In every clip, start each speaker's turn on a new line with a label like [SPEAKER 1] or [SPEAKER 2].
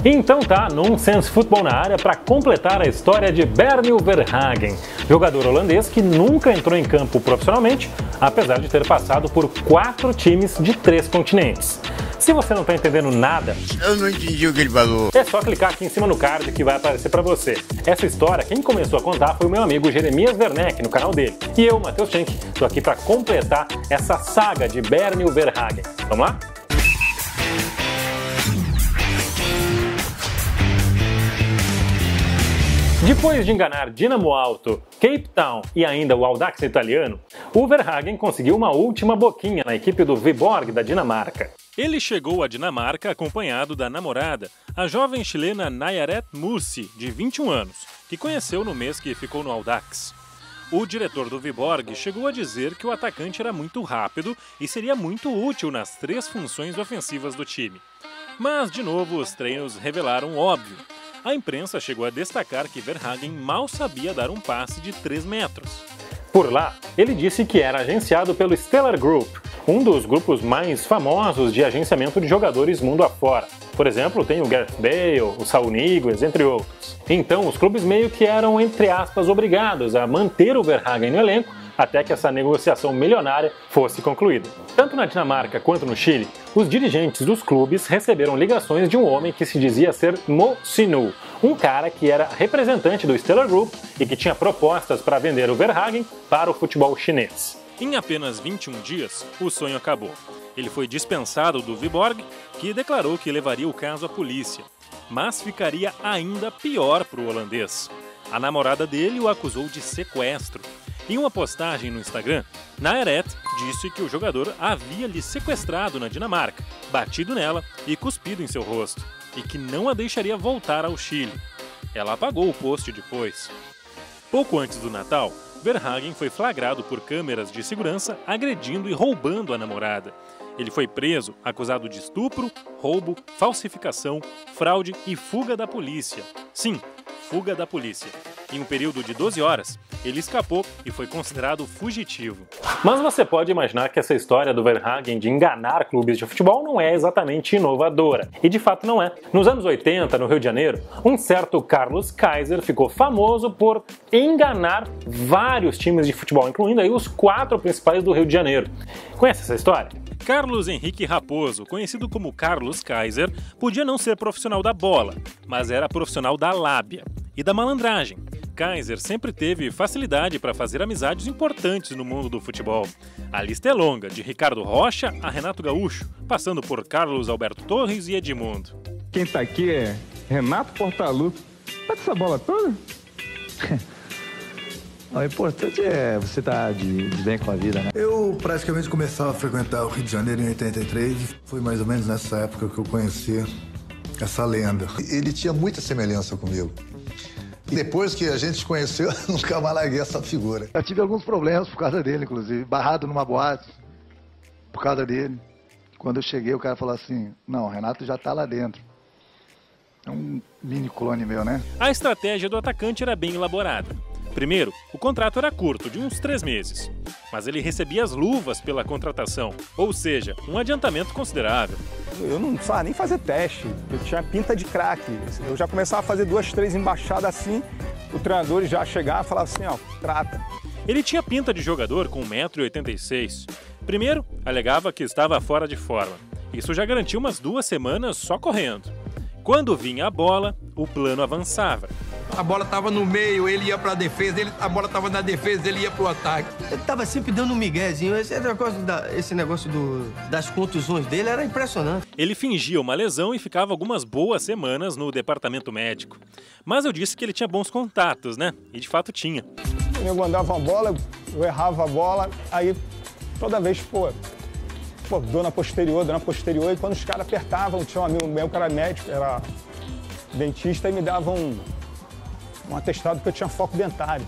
[SPEAKER 1] Então tá, Nonsense Futebol na área para completar a história de Bernie Verhagen, jogador holandês que nunca entrou em campo profissionalmente, apesar de ter passado por 4 times de 3 continentes. Se você não está entendendo nada,
[SPEAKER 2] eu não entendi o que ele falou.
[SPEAKER 1] É só clicar aqui em cima no card que vai aparecer para você. Essa história, quem começou a contar foi o meu amigo Jeremias Werneck, no canal dele. E eu, Matheus Schenck, estou aqui para completar essa saga de Bernie Verhagen. Vamos lá? Depois de enganar Dinamo Alto, Cape Town e ainda o Audax italiano, o Verhagen conseguiu uma última boquinha na equipe do Viborg da Dinamarca. Ele chegou à Dinamarca acompanhado da namorada, a jovem chilena Nayaret Mussi, de 21 anos, que conheceu no mês que ficou no Audax. O diretor do Viborg chegou a dizer que o atacante era muito rápido e seria muito útil nas 3 funções ofensivas do time. Mas, de novo, os treinos revelaram o óbvio. A imprensa chegou a destacar que Verhagen mal sabia dar um passe de 3 metros. Por lá, ele disse que era agenciado pelo Stellar Group, um dos grupos mais famosos de agenciamento de jogadores mundo afora. Por exemplo, tem o Gareth Bale, o Saul Niguez, entre outros. Então, os clubes meio que eram, entre aspas, obrigados a manter o Verhagen no elenco até que essa negociação milionária fosse concluída. Tanto na Dinamarca quanto no Chile, os dirigentes dos clubes receberam ligações de um homem que se dizia ser Mo Sinu, um cara que era representante do Stellar Group e que tinha propostas para vender o Verhagen para o futebol chinês. Em apenas 21 dias, o sonho acabou. Ele foi dispensado do Viborg, que declarou que levaria o caso à polícia. Mas ficaria ainda pior para o holandês. A namorada dele o acusou de sequestro. Em uma postagem no Instagram, Nayaret disse que o jogador havia lhe sequestrado na Dinamarca, batido nela e cuspido em seu rosto, e que não a deixaria voltar ao Chile. Ela apagou o post depois. Pouco antes do Natal, Verhagen foi flagrado por câmeras de segurança agredindo e roubando a namorada. Ele foi preso, acusado de estupro, roubo, falsificação, fraude e fuga da polícia. Sim, fuga da polícia. Em um período de 12 horas, ele escapou e foi considerado fugitivo. Mas você pode imaginar que essa história do Verhagen de enganar clubes de futebol não é exatamente inovadora. E de fato não é. Nos anos 80, no Rio de Janeiro, um certo Carlos Kaiser ficou famoso por enganar vários times de futebol, incluindo aí os 4 principais do Rio de Janeiro. Conhece essa história? Carlos Henrique Raposo, conhecido como Carlos Kaiser, podia não ser profissional da bola, mas era profissional da lábia e da malandragem. Kaiser sempre teve facilidade para fazer amizades importantes no mundo do futebol. A lista é longa, de Ricardo Rocha a Renato Gaúcho, passando por Carlos Alberto Torres e Edmundo.
[SPEAKER 3] Quem tá aqui é Renato Portaluppi. Tá com essa bola toda?
[SPEAKER 4] O importante é você estar de bem com a vida, né?
[SPEAKER 5] Eu praticamente começava a frequentar o Rio de Janeiro em 83. Foi mais ou menos nessa época que eu conheci essa lenda.
[SPEAKER 6] Ele tinha muita semelhança comigo. E depois que a gente se conheceu, nunca mais larguei essa figura.
[SPEAKER 4] Eu tive alguns problemas por causa dele, inclusive. Barrado numa boate por causa dele. Quando eu cheguei, o cara falou assim, não, o Renato já tá lá dentro. É um mini clone meu, né?
[SPEAKER 1] A estratégia do atacante era bem elaborada. Primeiro, o contrato era curto, de uns 3 meses. Mas ele recebia as luvas pela contratação, ou seja, um adiantamento considerável.
[SPEAKER 3] Eu não precisava nem fazer teste, eu tinha pinta de craque. Eu já começava a fazer 2, 3 embaixadas assim, o treinador já chegava e falava assim, ó, trata.
[SPEAKER 1] Ele tinha pinta de jogador com 1,86 m. Primeiro, alegava que estava fora de forma. Isso já garantiu umas 2 semanas só correndo. Quando vinha a bola, o plano avançava.
[SPEAKER 7] A bola estava no meio, ele ia para a defesa, a bola estava na defesa, ele ia para o ataque.
[SPEAKER 8] Ele estava sempre dando um miguezinho. Esse negócio das contusões dele era impressionante.
[SPEAKER 1] Ele fingia uma lesão e ficava algumas boas semanas no departamento médico. Mas eu disse que ele tinha bons contatos, né? E de fato tinha.
[SPEAKER 3] Eu mandava uma bola, eu errava a bola, aí toda vez, dor na posterior, e quando os caras apertavam, tinha um amigo meu que era médico, era dentista, e me dava um atestado que eu tinha foco dentário.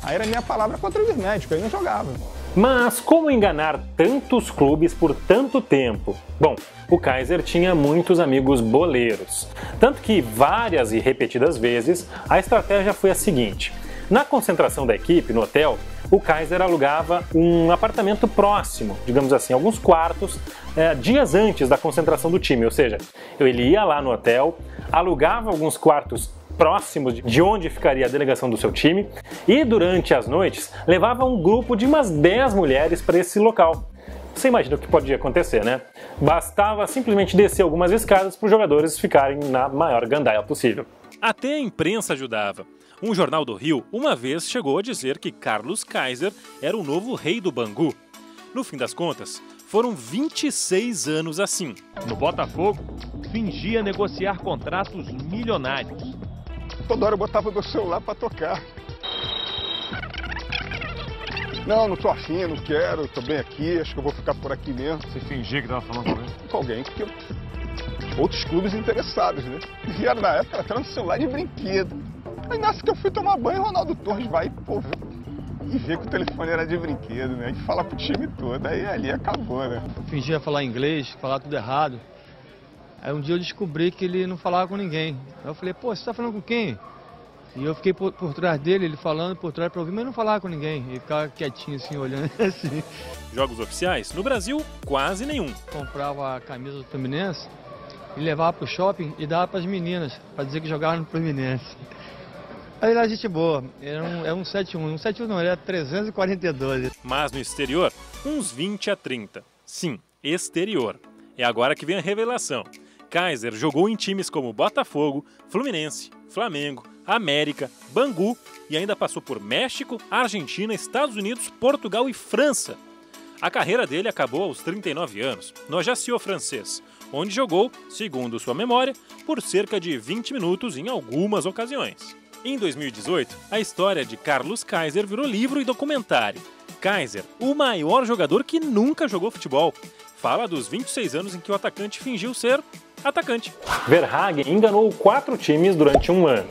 [SPEAKER 3] Aí era minha palavra contra os médicos, aí não jogava.
[SPEAKER 1] Mas como enganar tantos clubes por tanto tempo? Bom, o Kaiser tinha muitos amigos boleiros. Tanto que várias e repetidas vezes a estratégia foi a seguinte. Na concentração da equipe, no hotel, o Kaiser alugava um apartamento próximo, digamos assim, alguns quartos, dias antes da concentração do time. Ou seja, ele ia lá no hotel, alugava alguns quartos próximos de onde ficaria a delegação do seu time e durante as noites levava um grupo de umas 10 mulheres para esse local. Você imagina o que podia acontecer, né? Bastava simplesmente descer algumas escadas para os jogadores ficarem na maior gandaia possível. Até a imprensa ajudava. Um jornal do Rio uma vez chegou a dizer que Carlos Kaiser era o novo rei do Bangu. No fim das contas, foram 26 anos assim.
[SPEAKER 9] No Botafogo, fingia negociar contratos milionários.
[SPEAKER 3] Toda hora eu botava meu celular para tocar. Não tô afim, não quero, tô bem aqui, acho que eu vou ficar por aqui mesmo.
[SPEAKER 9] Você fingia que tava falando com alguém?
[SPEAKER 3] Com alguém, porque outros clubes interessados, né? Vieram na época até no celular de brinquedo. Aí nasce que eu fui tomar banho, Ronaldo Torres vai e vê que o telefone era de brinquedo, né? E fala pro time todo, aí ali acabou, né?
[SPEAKER 10] Eu fingia falar inglês, falar tudo errado. Aí um dia eu descobri que ele não falava com ninguém. Aí eu falei, pô, você tá falando com quem? E eu fiquei por trás dele, ele falando por trás pra ouvir, mas não falava com ninguém. Ele ficava quietinho assim, olhando assim.
[SPEAKER 1] Jogos oficiais, no Brasil, quase nenhum.
[SPEAKER 10] Comprava a camisa do Fluminense e levava pro shopping e dava pras meninas, pra dizer que jogava no Fluminense. Aí lá, gente boa, era um 7-1, um 7-1 não, era 342.
[SPEAKER 1] Mas no exterior, uns 20 a 30. Sim, exterior. É agora que vem a revelação. Kaiser jogou em times como Botafogo, Fluminense, Flamengo, América, Bangu e ainda passou por México, Argentina, Estados Unidos, Portugal e França. A carreira dele acabou aos 39 anos, no Ajaccio francês, onde jogou, segundo sua memória, por cerca de 20 minutos em algumas ocasiões. Em 2018, a história de Carlos Kaiser virou livro e documentário. Kaiser, o maior jogador que nunca jogou futebol, fala dos 26 anos em que o atacante fingiu ser atacante. Verhagen enganou 4 times durante um ano.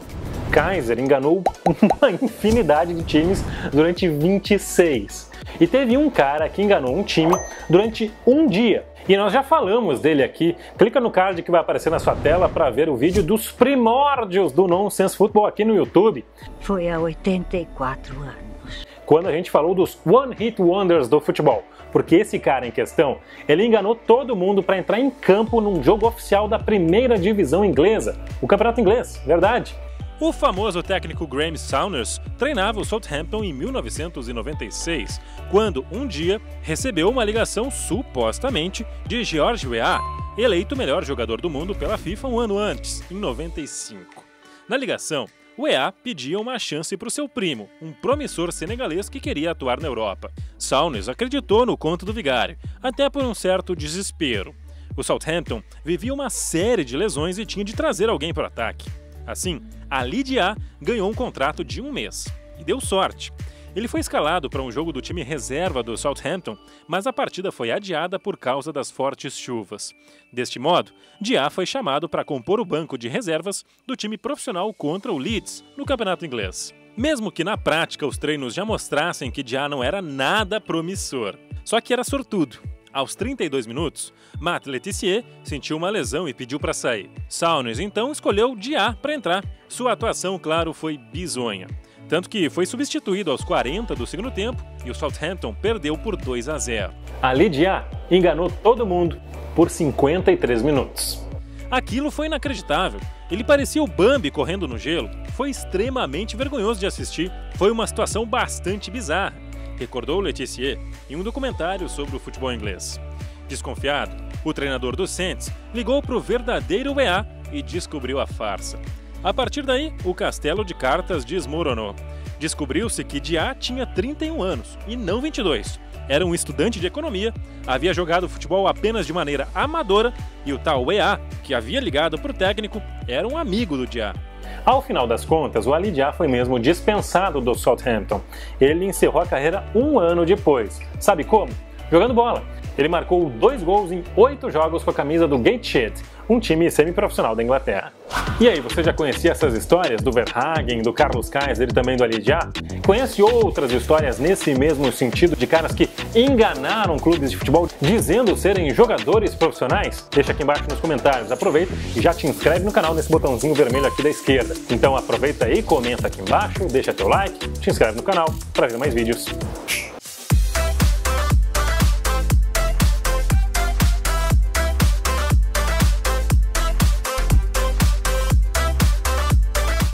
[SPEAKER 1] Kaiser enganou uma infinidade de times durante 26. E teve um cara que enganou um time durante um dia. E nós já falamos dele aqui. Clica no card que vai aparecer na sua tela para ver o vídeo dos primórdios do Nonsense Football aqui no YouTube.
[SPEAKER 11] Foi há 84 anos.
[SPEAKER 1] Quando a gente falou dos One Hit Wonders do futebol. Porque esse cara em questão, ele enganou todo mundo para entrar em campo num jogo oficial da primeira divisão inglesa, o Campeonato Inglês, verdade? O famoso técnico Graeme Saunders treinava o Southampton em 1996, quando um dia recebeu uma ligação supostamente de George Weah, eleito o melhor jogador do mundo pela FIFA um ano antes, em 95. Na ligação, Weah pedia uma chance para o seu primo, um promissor senegalês que queria atuar na Europa. Saunders acreditou no conto do vigário, até por um certo desespero. O Southampton vivia uma série de lesões e tinha de trazer alguém para o ataque. Assim, Ali Dia ganhou um contrato de 1 mês. E deu sorte. Ele foi escalado para um jogo do time reserva do Southampton, mas a partida foi adiada por causa das fortes chuvas. Deste modo, Dia foi chamado para compor o banco de reservas do time profissional contra o Leeds, no campeonato inglês. Mesmo que na prática os treinos já mostrassem que Dia não era nada promissor. Só que era sortudo. Aos 32 minutos, Matt Letizier sentiu uma lesão e pediu para sair. Saunders então escolheu Dia para entrar. Sua atuação, claro, foi bizonha. Tanto que foi substituído aos 40 do segundo tempo e o Southampton perdeu por 2-0. Ali Dia enganou todo mundo por 53 minutos. Aquilo foi inacreditável. Ele parecia o Bambi correndo no gelo. Foi extremamente vergonhoso de assistir. Foi uma situação bastante bizarra, recordou Letizier em um documentário sobre o futebol inglês. Desconfiado, o treinador do Saints ligou para o verdadeiro Weah e descobriu a farsa. A partir daí, o castelo de cartas desmoronou. Descobriu-se que Dia tinha 31 anos e não 22. Era um estudante de economia, havia jogado futebol apenas de maneira amadora e o tal Weah, que havia ligado para o técnico, era um amigo do Dia. Ao final das contas, o Ali Dia foi mesmo dispensado do Southampton. Ele encerrou a carreira 1 ano depois. Sabe como? Jogando bola. Ele marcou 2 gols em 8 jogos com a camisa do Gateshead, um time semiprofissional da Inglaterra. E aí, você já conhecia essas histórias do Verhagen, do Carlos Kaiser e também do Alidiá? Conhece outras histórias nesse mesmo sentido de caras que enganaram clubes de futebol dizendo serem jogadores profissionais? Deixa aqui embaixo nos comentários, aproveita e já te inscreve no canal nesse botãozinho vermelho aqui da esquerda. Então aproveita aí, comenta aqui embaixo, deixa teu like, te inscreve no canal para ver mais vídeos.